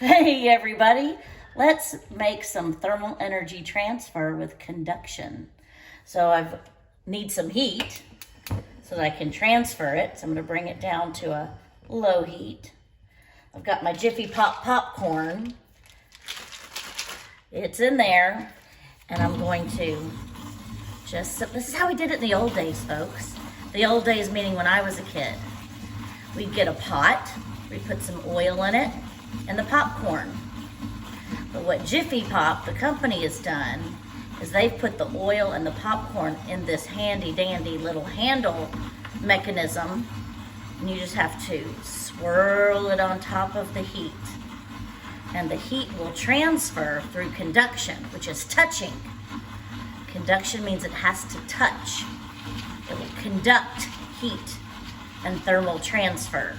Hey everybody, let's make some thermal energy transfer with conduction. So I need some heat so that I can transfer it. So I'm going to bring it down to a low heat. I've got my Jiffy popcorn. It's in there, and I'm going to this is how we did it in the old days, folks. The old days meaning when I was a kid. We'd get a pot, we'd put some oil in it, and the popcorn. But what Jiffy Pop, the company, has done is they've put the oil and the popcorn in this handy dandy little handle mechanism, and you just have to swirl it on top of the heat. And the heat will transfer through conduction, which is touching. Conduction means it has to touch. It will conduct heat and thermal transfer.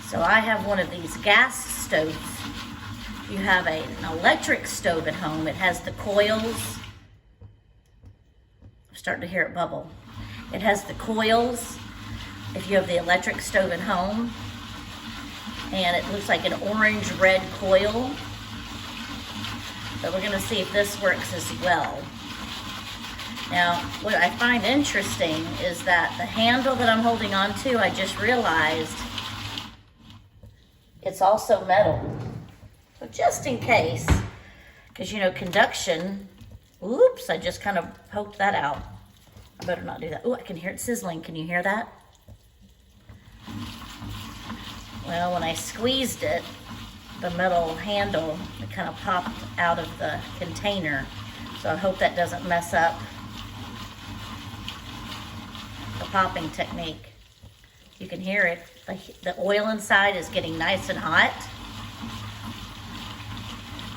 So I have one of these gas stoves. You have an electric stove at home. It has the coils. I'm starting to hear it bubble. It has the coils if you have the electric stove at home. And it looks like an orange-red coil. But we're gonna see if this works as well. Now, what I find interesting is that the handle that I'm holding on to, I just realized it's also metal. So just in case, because you know, conduction, oops, I just kind of poked that out. I better not do that. Oh, I can hear it sizzling. Can you hear that? Well, when I squeezed it, the metal handle, it kind of popped out of the container. So I hope that doesn't mess up the popping technique. You can hear it. The oil inside is getting nice and hot.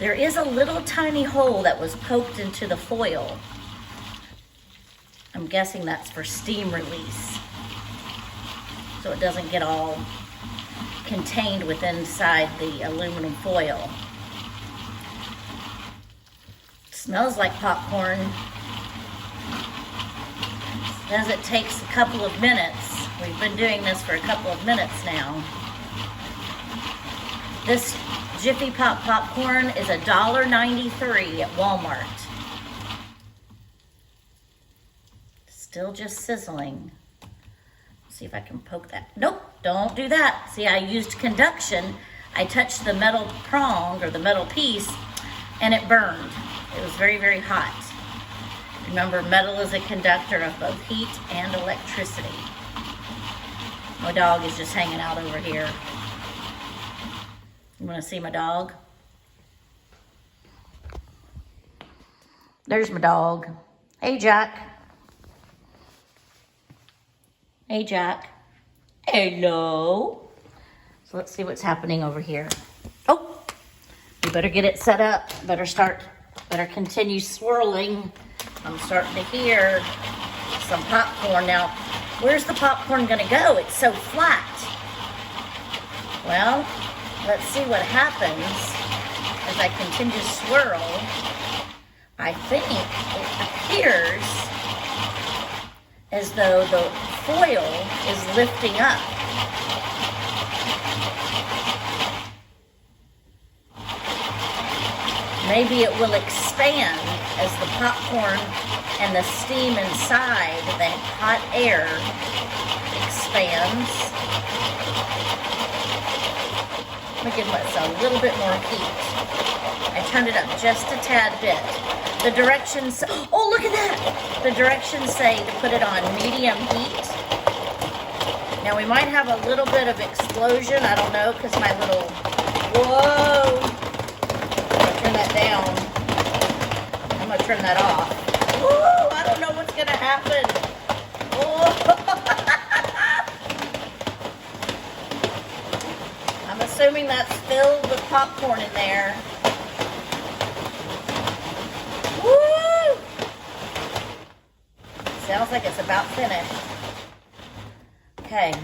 There is a little tiny hole that was poked into the foil. I'm guessing that's for steam release, so it doesn't get all contained within inside the aluminum foil. Smells like popcorn. Says it takes a couple of minutes. We've been doing this for a couple of minutes now. This Jiffy Pop popcorn is $1.93 at Walmart. Still just sizzling. See if I can poke that. Nope, don't do that. See, I used conduction. I touched the metal prong or the metal piece and it burned. It was very, very hot. Remember, metal is a conductor of both heat and electricity. My dog is just hanging out over here. You want to see my dog? There's my dog. Hey, Jack. Hey, Jack. Hello. So let's see what's happening over here. Oh, you better get it set up. Better continue swirling. I'm starting to hear some popcorn. Now, where's the popcorn gonna go? It's so flat. Well, let's see what happens as I continue to swirl. I think it appears as though the foil is lifting up. Maybe it will expand as the popcorn and the steam inside, the hot air expands. Let me give myself a little bit more heat. I turned it up just a tad bit. The directions, oh, look at that! The directions say to put it on medium heat. Now we might have a little bit of explosion, I don't know, because my little, whoa! Turn that down. I'm gonna turn that off. Woo! I don't know what's gonna happen. I'm assuming that's filled with popcorn in there. Woo! Sounds like it's about finished. Okay.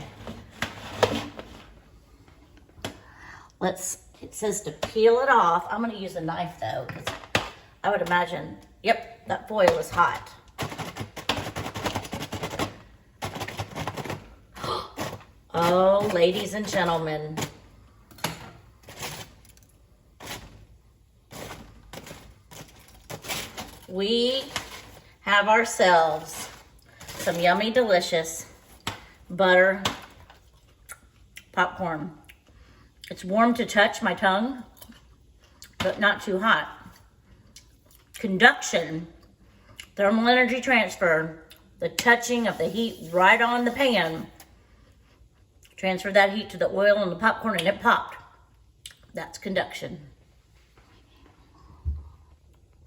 It says to peel it off. I'm going to use a knife though, because I would imagine, yep, that foil is hot. Oh, ladies and gentlemen, we have ourselves some yummy, delicious butter popcorn. It's warm to touch my tongue, but not too hot. Conduction, thermal energy transfer, the touching of the heat right on the pan, transfer that heat to the oil and the popcorn and it popped. That's conduction.